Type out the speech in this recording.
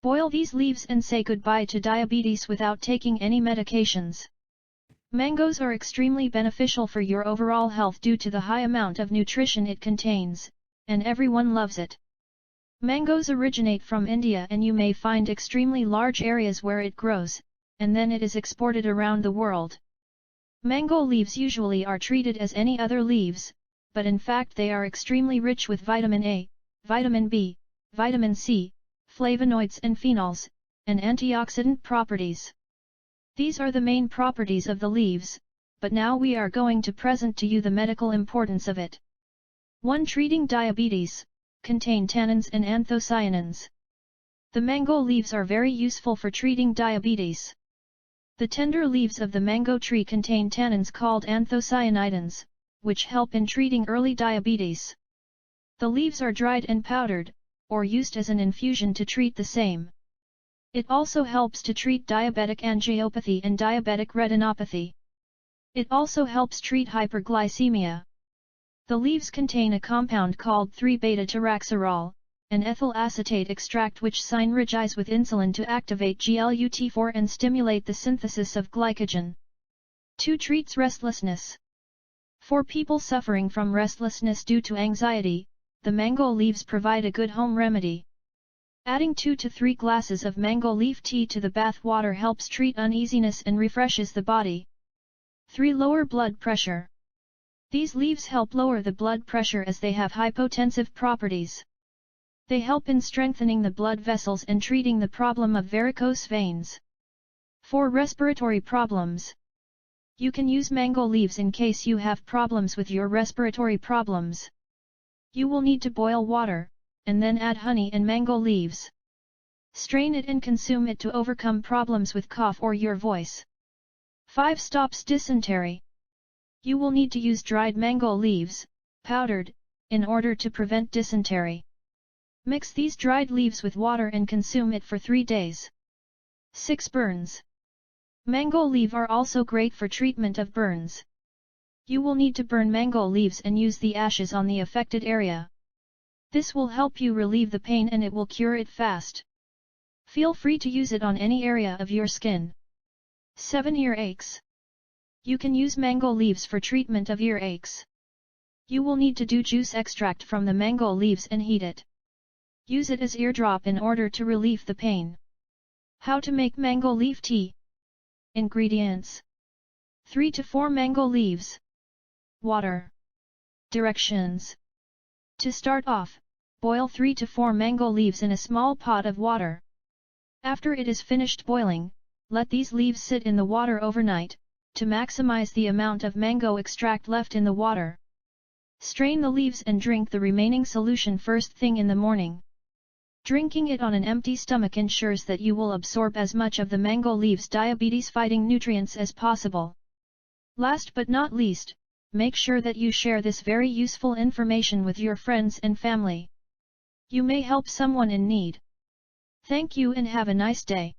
Boil these leaves and say goodbye to diabetes without taking any medications. Mangoes are extremely beneficial for your overall health due to the high amount of nutrition it contains, and everyone loves it. Mangoes originate from India and you may find extremely large areas where it grows, and then it is exported around the world. Mango leaves usually are treated as any other leaves, but in fact they are extremely rich with vitamin A, vitamin B, vitamin C, flavonoids and phenols, and antioxidant properties. These are the main properties of the leaves, but now we are going to present to you the medical importance of it. 1. Treating diabetes, contain tannins and anthocyanins. The mango leaves are very useful for treating diabetes. The tender leaves of the mango tree contain tannins called anthocyanidins, which help in treating early diabetes. The leaves are dried and powdered, or used as an infusion to treat the same. It also helps to treat diabetic angiopathy and diabetic retinopathy. It also helps treat hyperglycemia. The leaves contain a compound called 3-beta-taraxerol, an ethyl acetate extract which synergize with insulin to activate GLUT4 and stimulate the synthesis of glycogen. 2. Treats restlessness. For people suffering from restlessness due to anxiety, the mango leaves provide a good home remedy. Adding 2 to 3 glasses of mango leaf tea to the bath water helps treat uneasiness and refreshes the body. 3. Lower blood pressure. These leaves help lower the blood pressure as they have hypotensive properties. They help in strengthening the blood vessels and treating the problem of varicose veins. 4. Respiratory problems. You can use mango leaves in case you have problems with your respiratory problems. You will need to boil water, and then add honey and mango leaves. Strain it and consume it to overcome problems with cough or your voice. 5. Stops dysentery. You will need to use dried mango leaves, powdered, in order to prevent dysentery. Mix these dried leaves with water and consume it for 3 days. 6. Burns. Mango leaves are also great for treatment of burns. You will need to burn mango leaves and use the ashes on the affected area. This will help you relieve the pain and it will cure it fast. Feel free to use it on any area of your skin. 7. Earaches. You can use mango leaves for treatment of earaches. You will need to do juice extract from the mango leaves and heat it. Use it as eardrop in order to relieve the pain. How to make mango leaf tea? Ingredients: 3 to 4 mango leaves. Water. Directions: to start off, boil 3 to 4 mango leaves in a small pot of water. After it is finished boiling, let these leaves sit in the water overnight, to maximize the amount of mango extract left in the water. Strain the leaves and drink the remaining solution first thing in the morning. Drinking it on an empty stomach ensures that you will absorb as much of the mango leaves' diabetes-fighting nutrients as possible. Last but not least, make sure that you share this very useful information with your friends and family. You may help someone in need. Thank you and have a nice day.